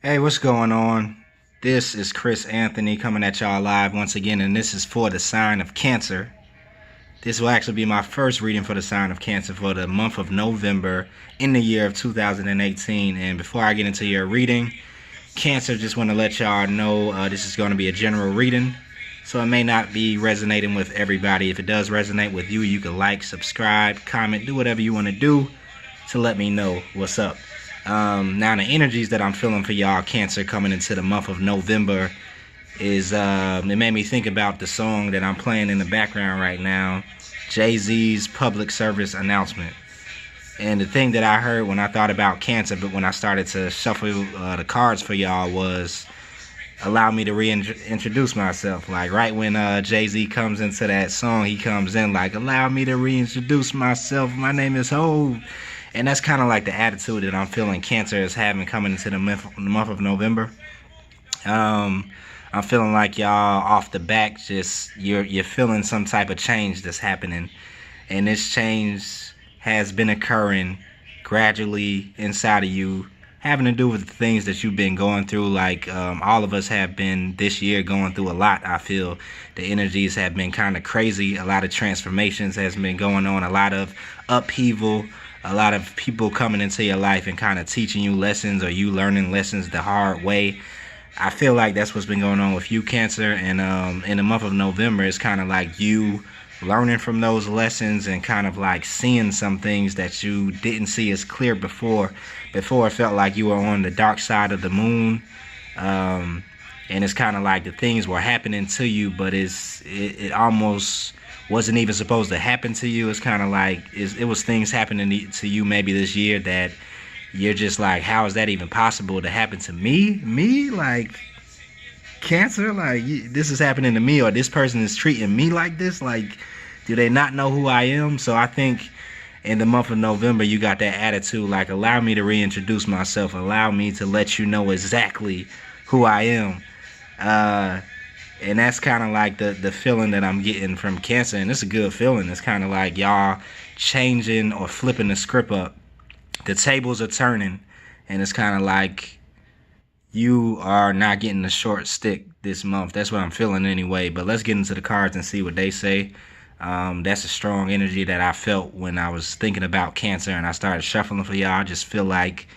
Hey, what's going on? This is Chris Anthony coming at y'all live once again, and this is for the sign of Cancer. This will actually be my first reading for the sign of Cancer for the month of November in the year of 2018. And before I get into your reading, Cancer, just want to let y'all know this is going to be a general reading, so it may not be resonating with everybody. If it does resonate with you, you can like, subscribe, comment, do whatever you want to do to let me know what's up. Now the energies that I'm feeling for y'all Cancer coming into the month of November is it made me think about the song that I'm playing in the background right now, Jay-Z's public service announcement. And the thing that I heard when I thought about Cancer, but when I started to shuffle the cards for y'all, was allow me to reintroduce myself. Like right when Jay-Z comes into that song, he comes in like, allow me to reintroduce myself. My name is Hov. And that's kind of like the attitude that I'm feeling Cancer is having coming into the month of November. I'm feeling like y'all off the back, just you're feeling some type of change that's happening, and this change has been occurring gradually inside of you, having to do with the things that you've been going through. Like all of us have been this year going through a lot. I feel the energies have been kind of crazy. A lot of transformations has been going on. A lot of upheaval. A lot of people coming into your life and kind of teaching you lessons, or you learning lessons the hard way. I feel like that's what's been going on with you, Cancer. And in the month of November, it's kind of like you learning from those lessons and kind of like seeing some things that you didn't see as clear before. Before, it felt like you were on the dark side of the moon. And it's kind of like the things were happening to you, but it almost wasn't even supposed to happen to you. It's kind of like it was things happening to you maybe this year that you're just like, how is that even possible to happen to me? Me? Like, Cancer? Like, this is happening to me, or this person is treating me like this? Like, do they not know who I am? So I think in the month of November, you got that attitude, like, allow me to reintroduce myself. Allow me to let you know exactly who I am. And that's kind of like the feeling that I'm getting from Cancer, and it's a good feeling. It's kind of like y'all changing or flipping the script up. The tables are turning, and it's kind of like you are not getting the short stick this month. That's what I'm feeling anyway. But let's get into the cards and see what they say. That's a strong energy that I felt when I was thinking about Cancer and I started shuffling for y'all. I just feel like,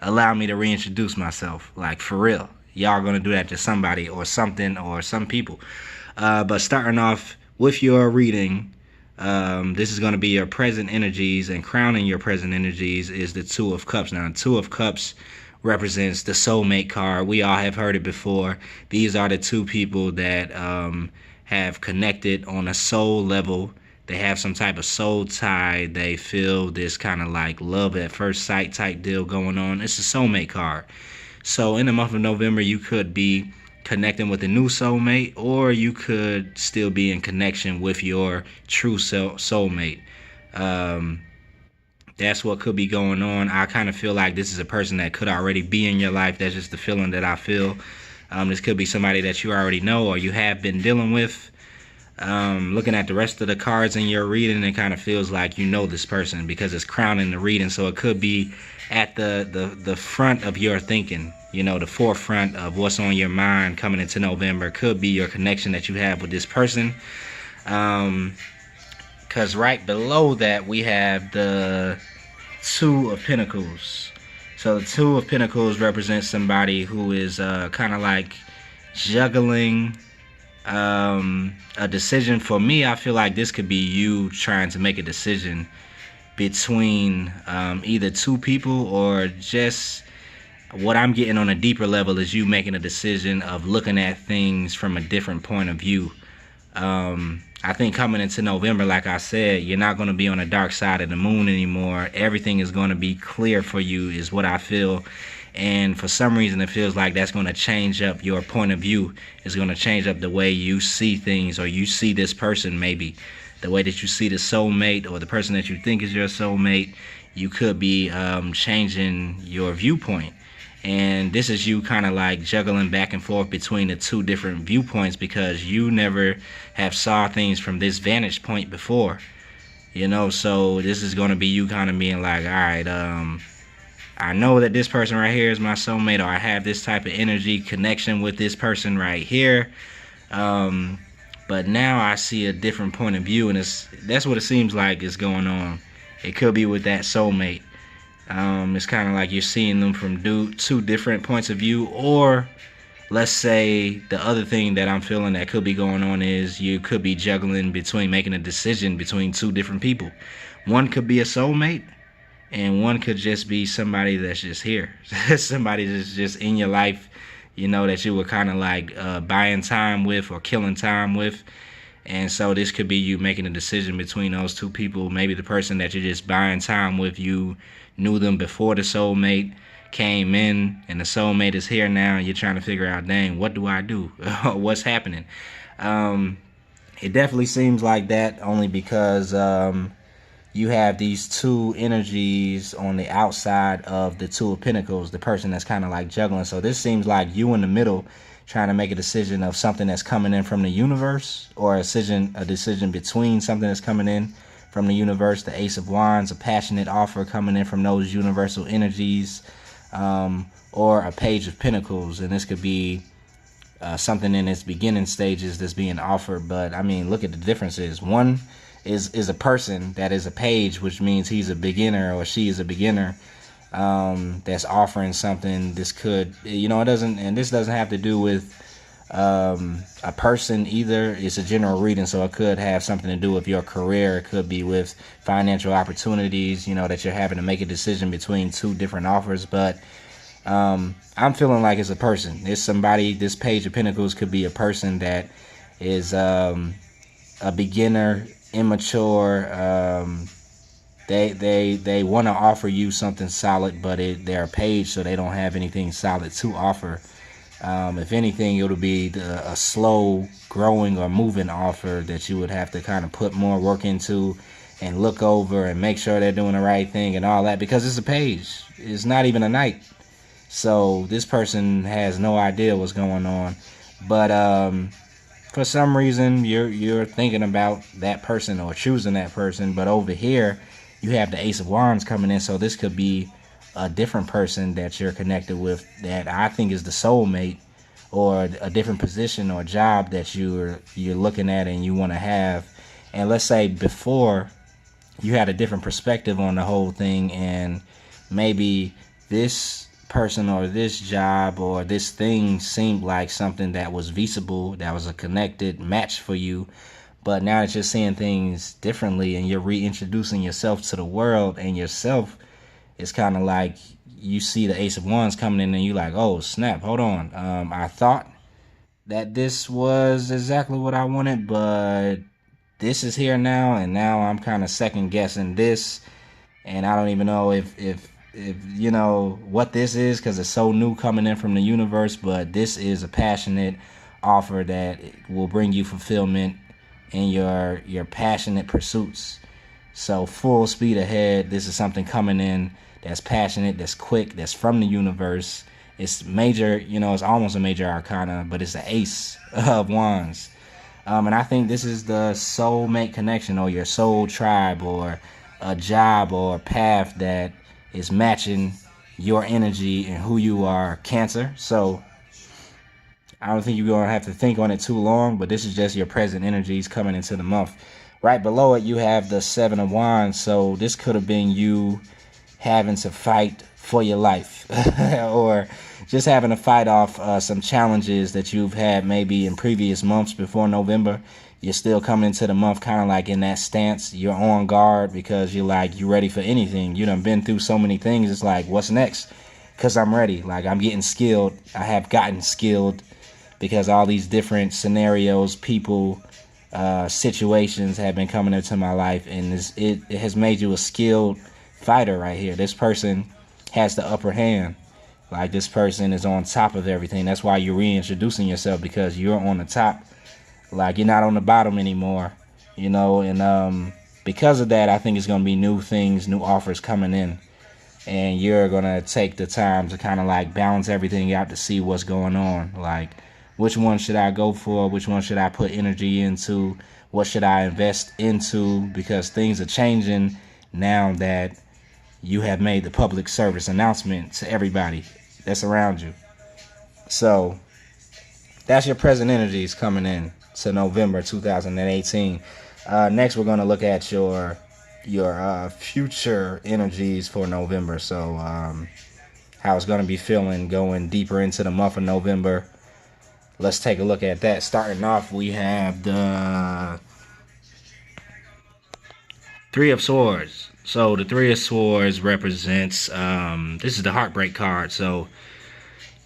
allow me to reintroduce myself, like for real. Y'all gonna do that to somebody or something or some people. But starting off with your reading, this is going to be your present energies, and crowning your present energies is the Two of Cups. Now, the Two of Cups represents the soulmate card. We all have heard it before. These are the two people that have connected on a soul level. They have some type of soul tie. They feel this kind of like love at first sight type deal going on. It's a soulmate card. So in the month of November, you could be connecting with a new soulmate, or you could still be in connection with your true soulmate. That's what could be going on. I kind of feel like this is a person that could already be in your life. That's just the feeling that I feel. This could be somebody that you already know or you have been dealing with. Looking at the rest of the cards in your reading, it kind of feels like you know this person because it's crowning the reading. So it could be at the front of your thinking, you know, the forefront of what's on your mind coming into November. Could be your connection that you have with this person. Because right below that, we have the Two of Pentacles. So the Two of Pentacles represents somebody who is kind of like juggling a decision. For me, I feel like this could be you trying to make a decision between either two people, or just what I'm getting on a deeper level is you making a decision of looking at things from a different point of view. I think coming into November, like I said, you're not going to be on the dark side of the moon anymore. Everything is going to be clear for you is what I feel. And for some reason, it feels like that's going to change up your point of view. It's going to change up the way you see things, or you see this person maybe. The way that you see the soulmate, or the person that you think is your soulmate, you could be changing your viewpoint. And this is you kind of like juggling back and forth between the two different viewpoints, because you never have saw things from this vantage point before, you know. So this is going to be you kind of being like, all right, I know that this person right here is my soulmate, or I have this type of energy connection with this person right here. Um, but now I see a different point of view, and that's what it seems like is going on. It could be with that soulmate. It's kind of like you're seeing them from two different points of view, or let's say the other thing that I'm feeling that could be going on is you could be juggling between making a decision between two different people. One could be a soulmate, and one could just be somebody that's just here, somebody that's just in your life, that you were kind of like buying time with or killing time with. And so this could be you making a decision between those two people. Maybe the person that you're just buying time with, you knew them before the soulmate came in, and the soulmate is here now, and you're trying to figure out, dang, what do I do? What's happening? Um, it definitely seems like that, only because you have these two energies on the outside of the Two of Pentacles, the person that's kind of like juggling. So this seems like you in the middle trying to make a decision of something that's coming in from the universe, or a decision between something that's coming in from the universe, the Ace of Wands, a passionate offer coming in from those universal energies, or a Page of Pentacles. And this could be something in its beginning stages that's being offered. But I mean, look at the differences. One is a person that is a page, which means he's a beginner or she is a beginner, that's offering something. This could, this doesn't have to do with a person either. It's a general reading, so it could have something to do with your career. It could be with financial opportunities, that you're having to make a decision between two different offers. But I'm feeling like it's a person. It's somebody. This Page of Pentacles could be a person that is a beginner, immature. They want to offer you something solid, but they're a page, so they don't have anything solid to offer. If anything, it'll be a slow growing or moving offer that you would have to kind of put more work into and look over and make sure they're doing the right thing and all that, because it's a page. It's not even a knight. So this person has no idea what's going on. But for some reason, you're thinking about that person or choosing that person. But over here, you have the Ace of Wands coming in. So this could be a different person that you're connected with that I think is the soulmate, or a different position or job that you're looking at and you want to have. And let's say before you had a different perspective on the whole thing, and maybe this person or this job or this thing seemed like something that was feasible, that was a connected match for you. But now that you're seeing things differently and you're reintroducing yourself to the world, and yourself is kind of like, you see the Ace of Wands coming in and you like, oh snap, hold on, I thought that this was exactly what I wanted, but this is here now, and now I'm kind of second guessing this, and I don't even know if what this is, because it's so new coming in from the universe. But this is a passionate offer that will bring you fulfillment in your passionate pursuits. So full speed ahead. This is something coming in that's passionate, that's quick, that's from the universe. It's major, it's almost a major arcana, but it's the Ace of Wands. And I think this is the soulmate connection, or your soul tribe, or a job or a path that is matching your energy and who you are, Cancer. So I don't think you're going to have to think on it too long, but this is just your present energies coming into the month. Right below it, you have the Seven of Wands. So this could have been you having to fight for your life, or just having to fight off some challenges that you've had maybe in previous months before November. You're still coming into the month kind of like in that stance. You're on guard because you're ready for anything. You done been through so many things. It's like, what's next? Because I'm ready. Like, I'm getting skilled. I have gotten skilled because all these different scenarios, people, situations have been coming into my life, and it has made you a skilled fighter right here. This person has the upper hand. Like, this person is on top of everything. That's why you're reintroducing yourself, because you're on the top. Like, you're not on the bottom anymore, and because of that, I think it's going to be new things, new offers coming in, and you're going to take the time to kind of like balance everything out to see what's going on. Like, which one should I go for? Which one should I put energy into? What should I invest into? Because things are changing now that you have made the public service announcement to everybody that's around you. So that's your present energies coming in to November 2018. Next, we're going to look at your future energies for November. So how it's going to be feeling going deeper into the month of November. Let's take a look at that. Starting off, we have the Three of Swords. So the Three of Swords represents, this is the heartbreak card. So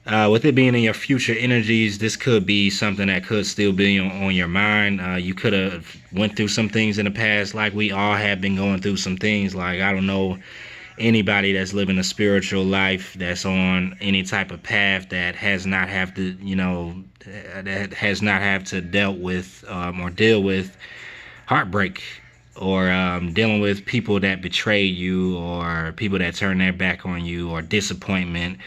with it being in your future energies, this could be something that could still be on your mind. You could have went through some things in the past, like we all have been going through some things. Like, I don't know, anybody that's living a spiritual life, that's on any type of path that has not have to, that has not have to dealt with or deal with heartbreak, or dealing with people that betray you, or people that turn their back on you, or disappointment,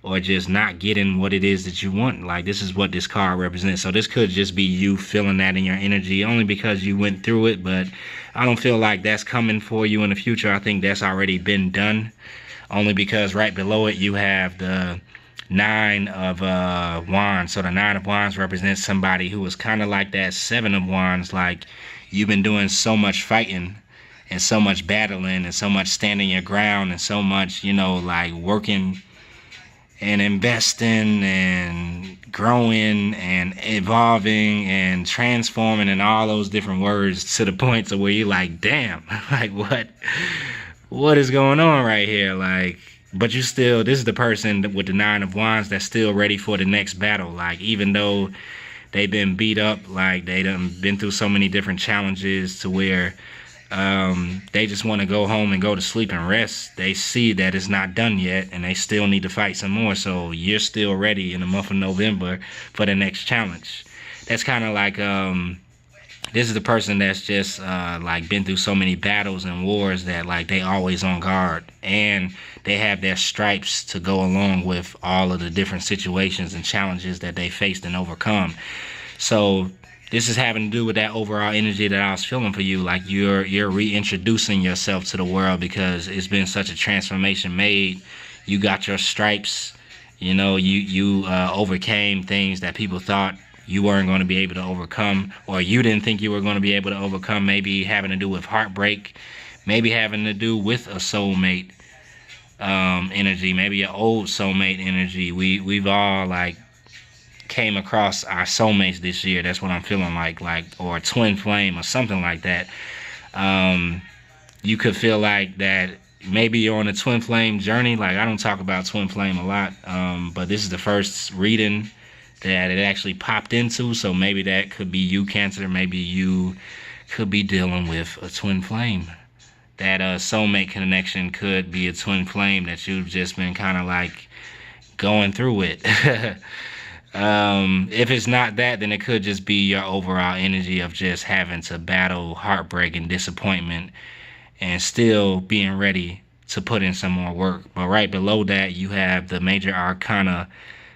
or just not getting what it is that you want. Like, this is what this card represents. So this could just be you feeling that in your energy, only because you went through it. But I don't feel like that's coming for you in the future. I think that's already been done, only because right below it you have the Nine of Wands. So the Nine of Wands represents somebody who is kind of like that Seven of Wands. Like, you've been doing so much fighting and so much battling and so much standing your ground and so much, like working and investing and growing and evolving and transforming and all those different words, to the point to where you're like, damn, like what is going on right here? Like, but you still, this is the person with the Nine of Wands that's still ready for the next battle. Like, even though they've been beat up, like they done been through so many different challenges to where they just want to go home and go to sleep and rest. They see that it's not done yet and they still need to fight some more. So you're still ready in the month of November for the next challenge. That's kind of like, this is the person that's just like been through so many battles and wars that like they always on guard, and they have their stripes to go along with all of the different situations and challenges that they faced and overcome. So this is having to do with that overall energy that I was feeling for you. Like, you're reintroducing yourself to the world because it's been such a transformation made. You got your stripes, you overcame things that people thought you weren't going to be able to overcome, or you didn't think you were going to be able to overcome. Maybe having to do with heartbreak, maybe having to do with a soulmate energy, maybe an old soulmate energy. We've all like came across our soulmates this year. That's what I'm feeling like, or a twin flame or something like that. You could feel like that maybe you're on a twin flame journey. Like, I don't talk about twin flame a lot, but this is the first reading that it actually popped into. So maybe that could be you, Cancer. Maybe you could be dealing with a twin flame. That soulmate connection could be a twin flame that you've just been kind of like going through it. If it's not that, then it could just be your overall energy of just having to battle heartbreak and disappointment and still being ready to put in some more work. But right below that, you have the Major Arcana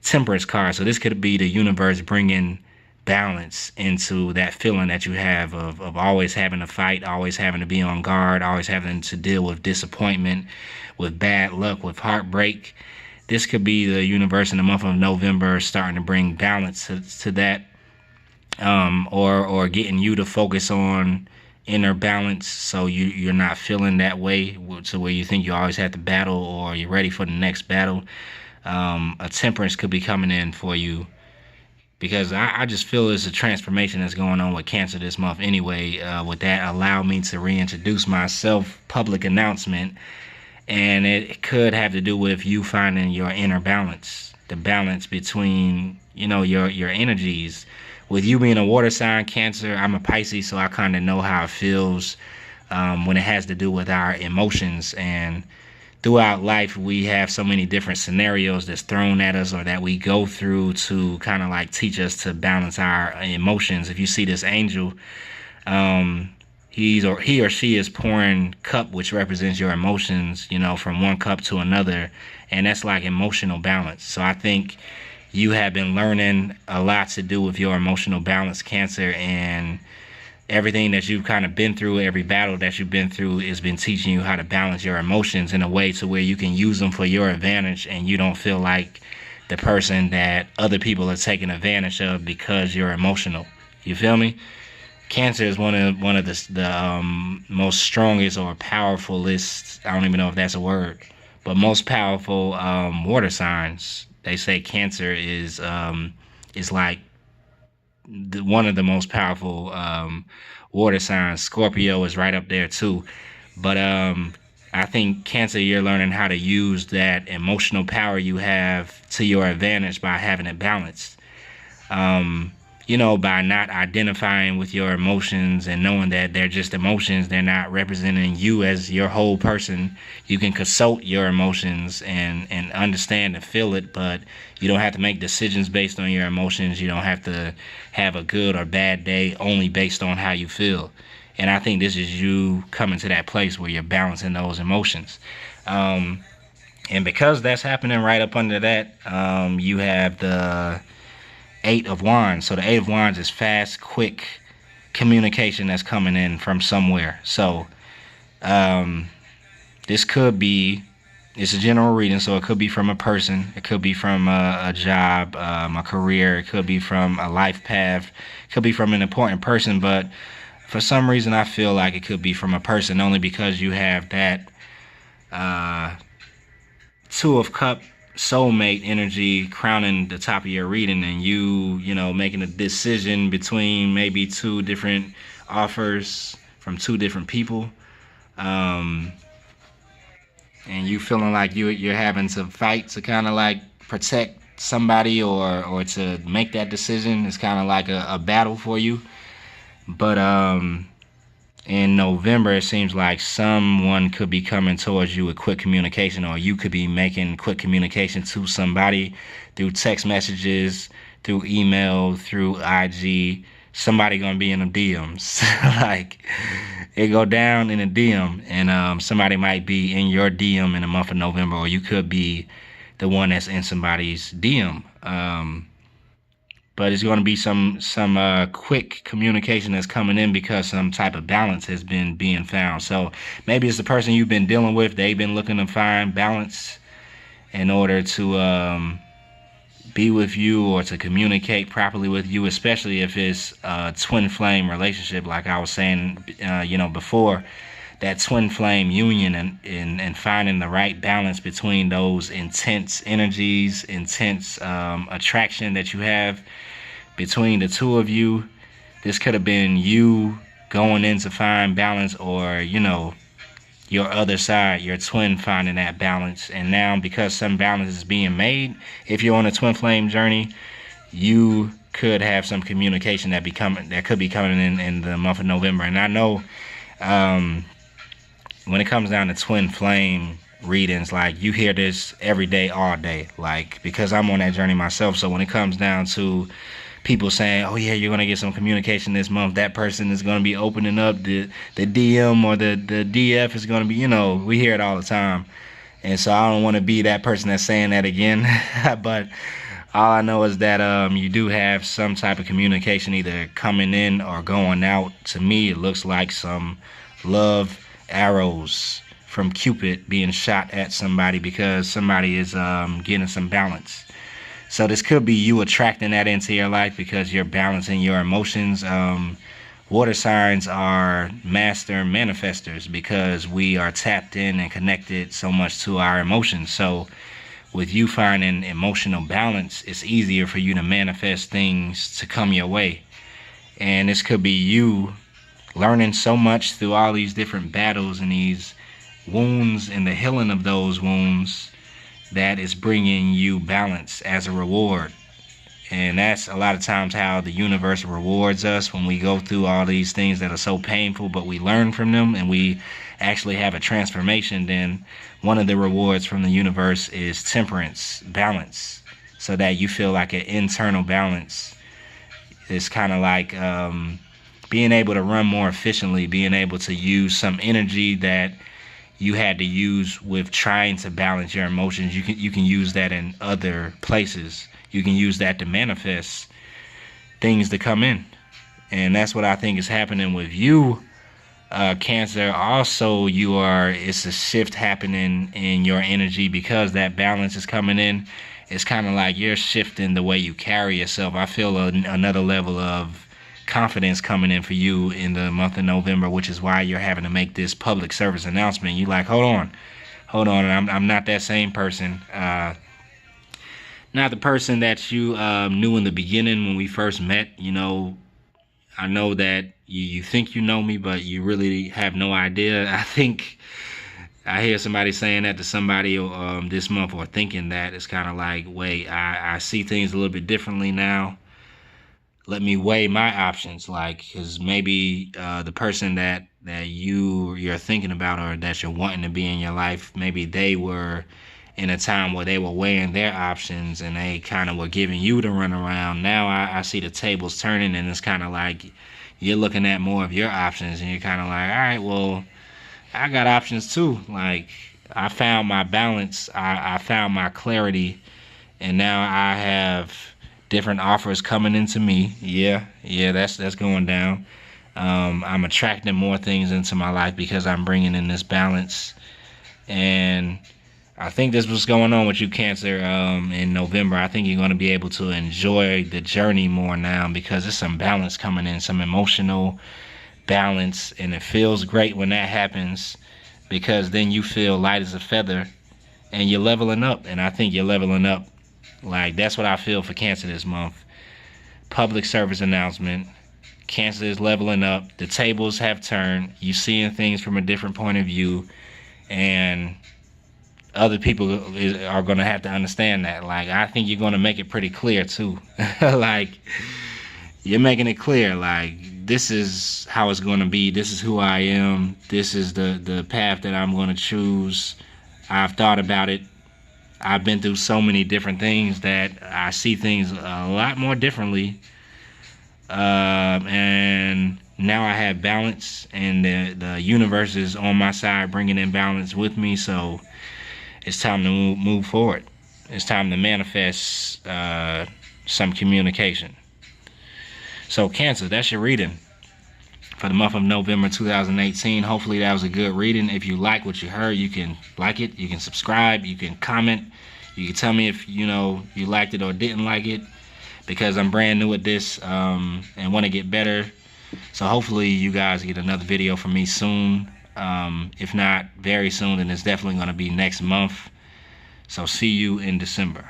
Temperance card. So this could be the universe bringing balance into that feeling that you have of always having to fight, always having to be on guard, always having to deal with disappointment, with bad luck, with heartbreak. This could be the universe in the month of November starting to bring balance to that, or getting you to focus on inner balance, so you're not feeling that way to where you think you always have to battle, or you're ready for the next battle. A temperance could be coming in for you, because I just feel there's a transformation that's going on with Cancer this month anyway. With that, allow me to reintroduce myself, public announcement, and it could have to do with you finding your inner balance, the balance between, your energies. With you being a water sign, Cancer, I'm a Pisces, so I kind of know how it feels when it has to do with our emotions. And throughout life, we have so many different scenarios that's thrown at us, or that we go through to kind of like teach us to balance our emotions. If you see this angel, he or she is pouring cup, which represents your emotions, from one cup to another, and that's like emotional balance. So I think you have been learning a lot to do with your emotional balance, Cancer, and everything that you've kind of been through, every battle that you've been through has been teaching you how to balance your emotions in a way to where you can use them for your advantage and you don't feel like the person that other people are taking advantage of because you're emotional. You feel me? Cancer is one of the most strongest or powerfulest, I don't even know if that's a word, but most powerful water signs. They say Cancer is like one of the most powerful water signs. Scorpio is right up there too. But I think Cancer, you're learning how to use that emotional power you have to your advantage by having it balanced. By not identifying with your emotions and knowing that they're just emotions, they're not representing you as your whole person. You can consult your emotions and understand and feel it, but you don't have to make decisions based on your emotions. You don't have to have a good or bad day only based on how you feel. And I think this is you coming to that place where you're balancing those emotions. And because that's happening right up under that, you have the Eight of Wands. So the Eight of Wands is fast, quick communication that's coming in from somewhere. So this could be, it's a general reading, so it could be from a person, it could be from a job, a career, it could be from a life path, it could be from an important person, but for some reason I feel like it could be from a person only because you have that Two of Cups soulmate energy crowning the top of your reading, and you making a decision between maybe two different offers from two different people, and you feeling like you're having to fight to kind of like protect somebody or to make that decision. It's kind of like a battle for you. But in November, it seems like someone could be coming towards you with quick communication, or you could be making quick communication to somebody through text messages, through email, through IG. Somebody gonna be in the DMs. Like, it go down in a DM, and somebody might be in your DM in the month of November, or you could be the one that's in somebody's DM. But it's going to be some quick communication that's coming in because some type of balance has been being found. So maybe it's the person you've been dealing with. They've been looking to find balance in order to be with you or to communicate properly with you, especially if it's a twin flame relationship, like I was saying, before. That twin flame union and finding the right balance between those intense energies, intense attraction that you have between the two of you. This could have been you going in to find balance, or your other side, your twin, finding that balance. And now, because some balance is being made, if you're on a twin flame journey, you could have some communication that could be coming in the month of November. And I know when it comes down to twin flame readings, like, you hear this every day, all day, like, because I'm on that journey myself. So when it comes down to people saying, oh yeah, you're going to get some communication this month, that person is going to be opening up the DM, or the DF is going to be, we hear it all the time. And so I don't want to be that person that's saying that again. But all I know is that you do have some type of communication either coming in or going out. To me, it looks like some love arrows from Cupid being shot at somebody because somebody is getting some balance. So this could be you attracting that into your life because you're balancing your emotions. Water signs are master manifestors because we are tapped in and connected so much to our emotions. So with you finding emotional balance, it's easier for you to manifest things to come your way. And this could be you learning so much through all these different battles and these wounds and the healing of those wounds that is bringing you balance as a reward. And that's a lot of times how the universe rewards us, when we go through all these things that are so painful, but we learn from them and we actually have a transformation. Then one of the rewards from the universe is temperance, balance, so that you feel like an internal balance. It's kind of like being able to run more efficiently, being able to use some energy that you had to use with trying to balance your emotions. You can use that in other places. You can use that to manifest things to come in. And that's what I think is happening with you, Cancer. Also, it's a shift happening in your energy because that balance is coming in. It's kind of like you're shifting the way you carry yourself. I feel another level of confidence coming in for you in the month of November, which is why you're having to make this public service announcement. You like, hold on, I'm not that same person. Not the person that you knew in the beginning when we first met. I know that you think you know me, but you really have no idea. I think I hear somebody saying that to somebody this month, or thinking that. It's kind of like, wait, I see things a little bit differently now. Let me weigh my options, because maybe the person that you're thinking about, or that you're wanting to be in your life, maybe they were in a time where they were weighing their options and they kind of were giving you the runaround. Now I see the tables turning, and it's kind of like you're looking at more of your options, and you're kind of like, all right, well, I got options too. Like, I found my balance, I found my clarity, and now I have different offers coming into me. Yeah, that's going down. I'm attracting more things into my life because I'm bringing in this balance. And I think this was going on with you, Cancer, in November. I think you're going to be able to enjoy the journey more now because there's some balance coming in, some emotional balance, and it feels great when that happens, because then you feel light as a feather and you're leveling up. And I think you're leveling up. Like, that's what I feel for Cancer this month. Public service announcement. Cancer is leveling up. The tables have turned. You're seeing things from a different point of view, and other people are going to have to understand that. Like, I think you're going to make it pretty clear too. Like, you're making it clear, like, this is how it's going to be. This is who I am. This is the path that I'm going to choose. I've thought about it. I've been through so many different things that I see things a lot more differently. And now I have balance, and the universe is on my side, bringing in balance with me. So it's time to move forward. It's time to manifest some communication. So, Cancer, that's your reading for the month of November 2018. Hopefully that was a good reading. If you like what you heard, you can like it, you can subscribe, you can comment, you can tell me if you liked it or didn't like it, because I'm brand new at this and want to get better. So hopefully you guys get another video from me soon. If not very soon, then it's definitely going to be next month. So see you in December.